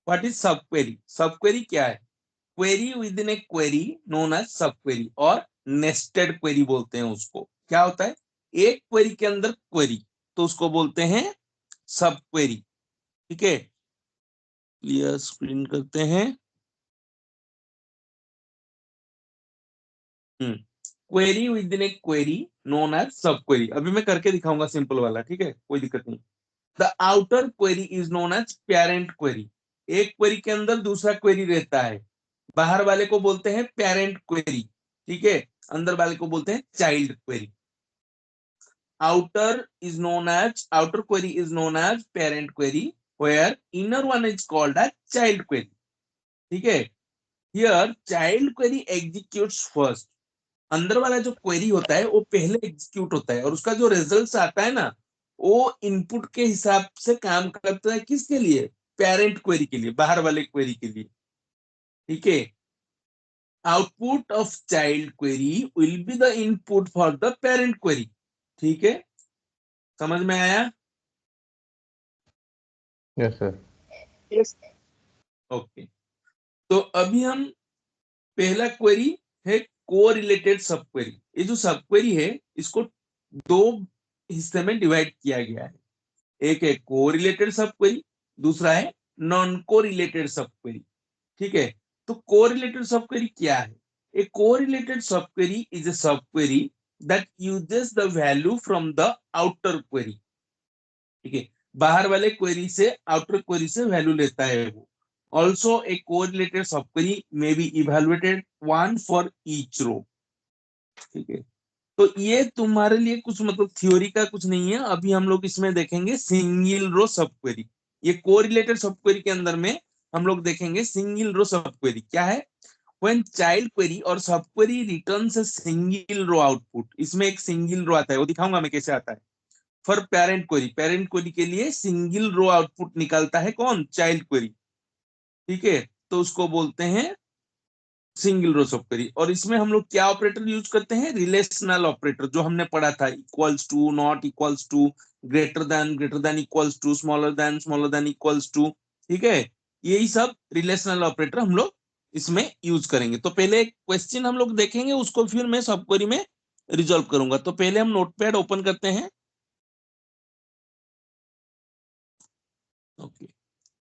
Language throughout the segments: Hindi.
What is sub query? Sub query क्या है? Query within a query known as sub query, और नेस्टेड क्वेरी बोलते हैं उसको। क्या होता है? एक क्वेरी के अंदर क्वेरी, तो उसको बोलते हैं सब क्वेरी। ठीक है, क्लियर स्क्रीन करते हैं। Query within a query known as sub query. अभी मैं करके दिखाऊंगा सिंपल वाला, ठीक है, कोई दिक्कत नहीं। The outer query is known as parent query. एक क्वेरी के अंदर दूसरा क्वेरी रहता है, बाहर वाले को बोलते हैं पेरेंट क्वेरी, ठीक है, अंदर वाले को बोलते हैं child query. outer query is known as parent query, where inner one is called as child query. ठीक है, here child query executes first. अंदर वाला जो क्वेरी होता है वो पहले एग्जीक्यूट होता है, और उसका जो रिजल्ट आता है ना, वो इनपुट के हिसाब से काम करता है। किसके लिए? पेरेंट क्वेरी के लिए, बाहर वाले क्वेरी के लिए। ठीक है, output of child query will be the input for the parent query. ठीक है, समझ में आया? Yes sir. ओके, तो अभी हम पहला क्वेरी है कोरिलेटेड सब क्वेरी। ये जो सब क्वेरी है इसको दो हिस्से में डिवाइड किया गया है। एक है कोरिलेटेड सब क्वेरी, दूसरा है नॉन कोरिलेटेड सब क्वेरी। ठीक है, तो कोरिलेटेड सब क्वेरी क्या है? ए correlated sub query is a सब query that uses the value from the outer query. ठीक है, बाहर वाले क्वेरी से आउटर क्वेरी से वैल्यू लेता है वो। Also a correlated sub query may be evaluated one for each row. ठीक है, तो ये तुम्हारे लिए कुछ मतलब थ्योरी का कुछ नहीं है। अभी हम लोग इसमें देखेंगे सिंगल रो सब क्वेरी। ये कोरिलेटेड सब क्वेरी के अंदर में हम लोग देखेंगे सिंगल रो सब क्वेरी क्या है। व्हेन चाइल्ड क्वेरी और sub query returns a single row output, इसमें एक सिंगल रो आता है, वो दिखाऊंगा मैं कैसे आता है। फॉर पेरेंट क्वेरी के लिए सिंगल रो आउटपुट निकालता है कौन? Child query. ठीक है, तो उसको बोलते हैं सिंगल रो सब क्वेरी। और इसमें हम लोग क्या ऑपरेटर यूज करते हैं? रिलेशनल ऑपरेटर, जो हमने पढ़ा था, equals to, not equals to, greater than equals to, smaller than equals to. ठीक है, यही सब रिलेशनल ऑपरेटर हम लोग इसमें यूज करेंगे। तो पहले एक क्वेश्चन हम लोग देखेंगे, उसको फिर मैं सब क्वेरी में रिजॉल्व करूंगा। तो पहले हम नोटपैड ओपन करते हैं। ओके,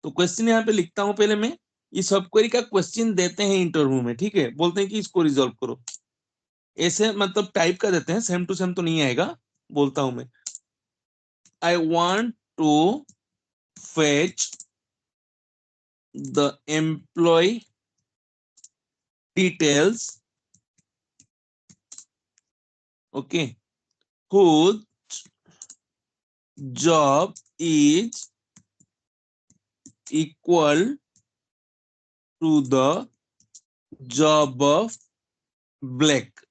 तो क्वेश्चन यहाँ पे लिखता हूं पहले मैं। ये सब क्वेरी का क्वेश्चन देते हैं इंटरव्यू में, ठीक है, बोलते हैं कि इसको रिजॉल्व करो। ऐसे मतलब टाइप कर देते हैं, सेम टू सेम तो नहीं आएगा। बोलता हूं मैं, I want to fetch the employee details, okay, whose job is equal to the job of black।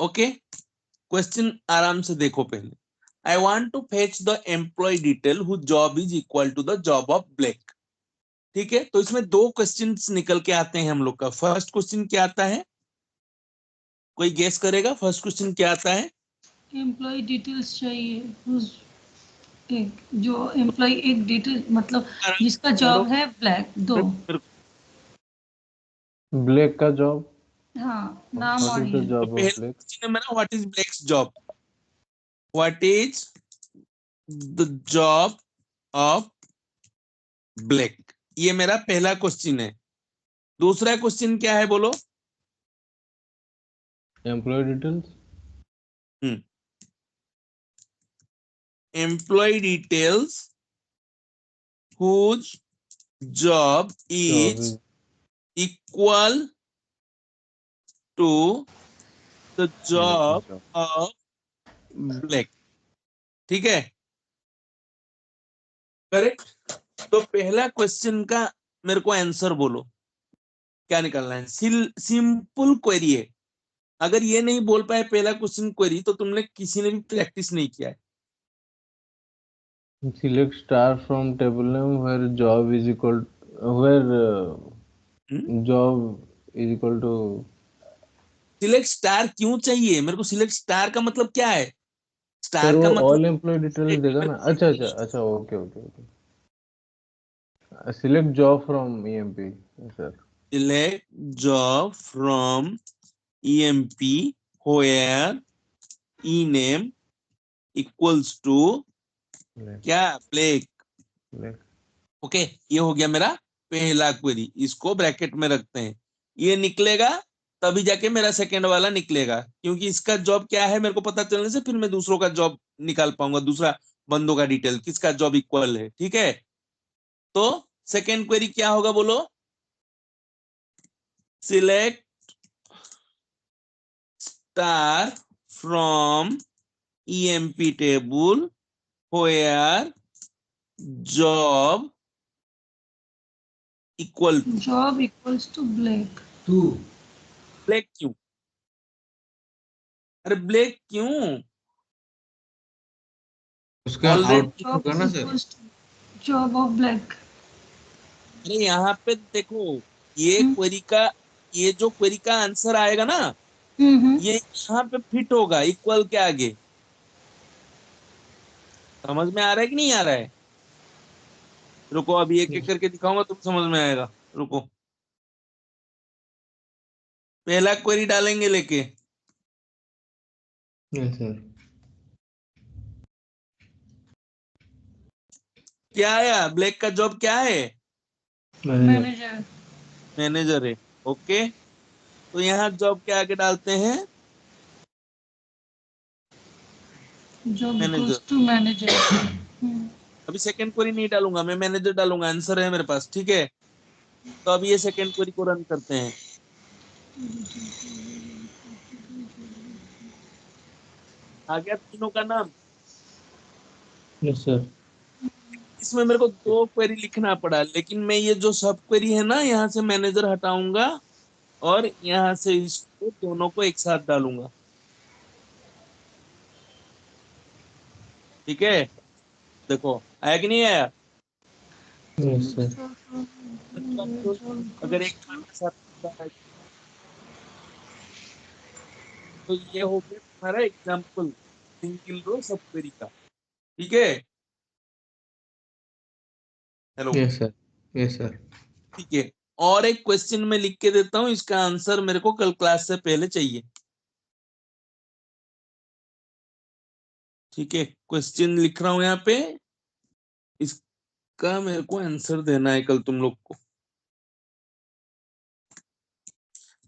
Okay, question आराम से देखो पहले। I want to fetch the employee detail who job is equal to the job of black. ठीक है, तो इसमें दो क्वेश्चंस निकल के आते हैं हम लोग का। फर्स्ट क्वेश्चन क्या आता है? कोई गेस करेगा फर्स्ट क्वेश्चन क्या आता है? एम्प्लॉय डिटेल्स चाहिए, एक जो एम्प्लॉय एक डिटेल मतलब जिसका जॉब है ब्लैक दो। ब्लैक का जॉब, हाँ, नाम व्हाट और इज द ये। तो जॉब ऑफ पहला ब्लैक? क्वेश्चन है मेरा, what is blacks job? What is the job of black? ये मेरा पहला क्वेश्चन है। दूसरा क्वेश्चन क्या है बोलो? Employee details. Employee details whose job job is is equal to the black job job. of black। ठीक है, करेक्ट। तो पहला क्वेश्चन का मेरे को आंसर बोलो, क्या निकालना है? सिंपल क्वेरी है। अगर ये नहीं बोल पाए पहला क्वेश्चन क्वेरी, तो तुमने किसी ने भी प्रैक्टिस नहीं किया है। Select star from table name where job is equal, where job is equal to. Select star क्यों चाहिए मेरे को? सिलेक्ट स्टार का मतलब क्या है? सर स्टार वो का ऑल मतलब एम्प्लॉय डिटेल्स देगा मेरे ना। को अच्छा अच्छा अच्छा, okay okay okay. Select job from EMP, sir. Select job from EMP where e name equals to Black, क्या, ब्लैक। black. ओके, ये हो गया मेरा पहला क्वेरी, इसको ब्रैकेट में रखते हैं। ये निकलेगा तभी जाके मेरा सेकंड वाला निकलेगा, क्योंकि इसका जॉब क्या है मेरे को पता चलने से फिर मैं दूसरों का जॉब निकाल पाऊंगा, दूसरा बंदों का डिटेल किसका जॉब इक्वल है। ठीक है, तो सेकंड क्वेरी क्या होगा बोलो? Select star from EMP table where job equal to job equals to black. Black. क्यों? अरे ब्लैक क्यों? उसका ऑलरेडी, आउटपुट होगा ना सर। Job of black. अरे यहाँ पे देखो, ये क्वेरी का, ये जो क्वेरी का आंसर आएगा ना, ये यहाँ पे फिट होगा इक्वल के आगे। समझ में आ रहा है कि नहीं आ रहा है? रुको, अभी एक एक करके दिखाऊंगा, तुम समझ में आएगा। रुको, पहला क्वेरी डालेंगे लेके। Yes sir. क्या आया? ब्लैक का जॉब क्या है? मैनेजर। मैनेजर है। ओके, तो यहाँ जॉब के आगे डालते हैं job manager. Equals to manager. अभी सेकंड क्वेरी नहीं डालूंगा, मैं मैनेजर डालूंगा, आंसर है मेरे पास। ठीक है, तो अभी ये सेकंड क्वेरी को रन करते हैं। आ गया तीनों का नाम। Yes sir. इसमें मेरे को दो क्वेरी लिखना पड़ा, लेकिन मैं ये जो सब क्वेरी है ना, यहाँ से मैनेजर हटाऊंगा और यहाँ से इसको दोनों को एक साथ डालूंगा। ठीक है, देखो आया कि नहीं आया? Yes sir. अगर एक बार के साथ होता है, तो ये हो गया तुम्हारा एग्जाम्पल सिंगल रो सब क्वेरी का। ठीक है, hello, yes sir. Yes sir. ठीक है। और एक क्वेश्चन में लिख के देता हूँ, इसका आंसर मेरे को कल क्लास से पहले चाहिए। ठीक है, क्वेश्चन लिख रहा हूं यहाँ पे, इसका मेरे को आंसर देना है कल तुम लोग को।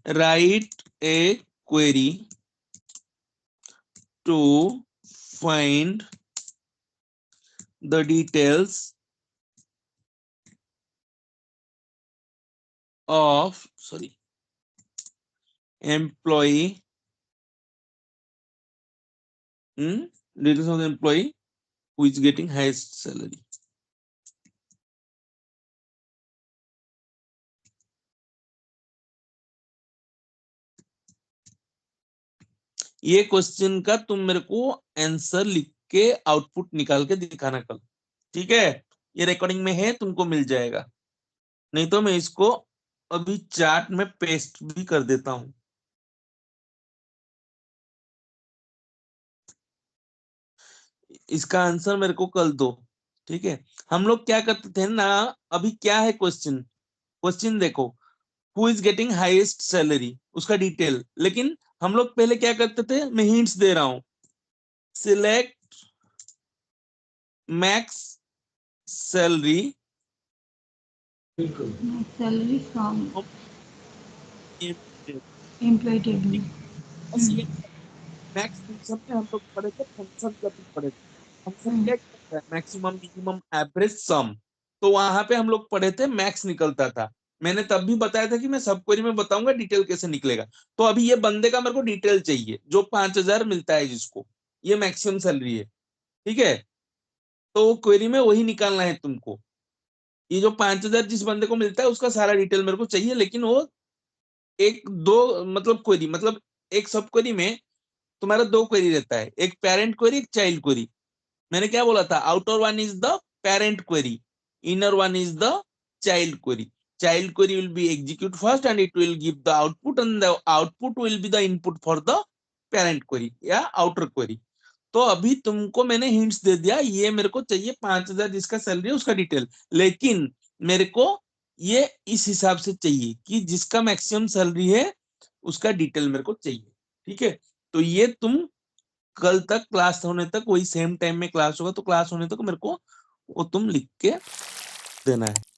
Write a query to find the details of employee details of the employee who is getting highest salary. ये क्वेश्चन का तुम मेरे को आंसर लिख के आउटपुट निकाल के दिखाना कल। ठीक है, ये रिकॉर्डिंग में है, तुमको मिल जाएगा। नहीं तो मैं इसको अभी चार्ट में पेस्ट भी कर देता हूं। इसका आंसर मेरे को कल दो। ठीक है, हम लोग क्या करते थे ना, अभी क्या है क्वेश्चन, क्वेश्चन देखो, who is getting highest salary, उसका डिटेल। लेकिन हम लोग पहले क्या करते थे, मैं हिंट्स दे रहा हूं, select max salary salary from employ table. बस ये मैक्स फंक्शन में हम लोग पढ़े थे, फंक्शन जब भी पढ़े थे, फंक्शन क्या करता है, मैक्सिमम मिनिमम एवरेज सम। तो वहां पे हम लोग पढ़े थे मैक्स निकलता था। मैंने तब भी बताया था कि मैं सब क्वेरी में बताऊंगा डिटेल कैसे निकलेगा। तो अभी ये बंदे का मेरे को डिटेल चाहिए, जो 5,000 मिलता है जिसको, ये मैक्सिमम सैलरी है। ठीक है, तो वो क्वेरी में वही निकालना है तुमको। ये जो 5,000 जिस बंदे को मिलता है उसका सारा डिटेल मेरे को चाहिए, लेकिन वो एक दो मतलब क्वेरी, मतलब एक सब क्वेरी में तुम्हारा दो क्वेरी रहता है, एक पेरेंट क्वेरी, एक चाइल्ड क्वेरी। मैंने क्या बोला था, outer one is the parent query, inner one is the child query. Child query will be execute first and it will give the output and the output will be the input for the parent query या outer query। तो अभी तुमको मैंने हिंट्स दे दिया, ये मेरे को चाहिए 5,000 जिसका सैलरी है उसका डिटेल। लेकिन मेरे को ये इस हिसाब से चाहिए कि जिसका मैक्सिमम सैलरी है उसका डिटेल मेरे को चाहिए। ठीक है, तो ये तुम कल तक क्लास होने तक, वही सेम टाइम में क्लास होगा तो क्लास होने तक मेरे को वो तुम लिख के देना है।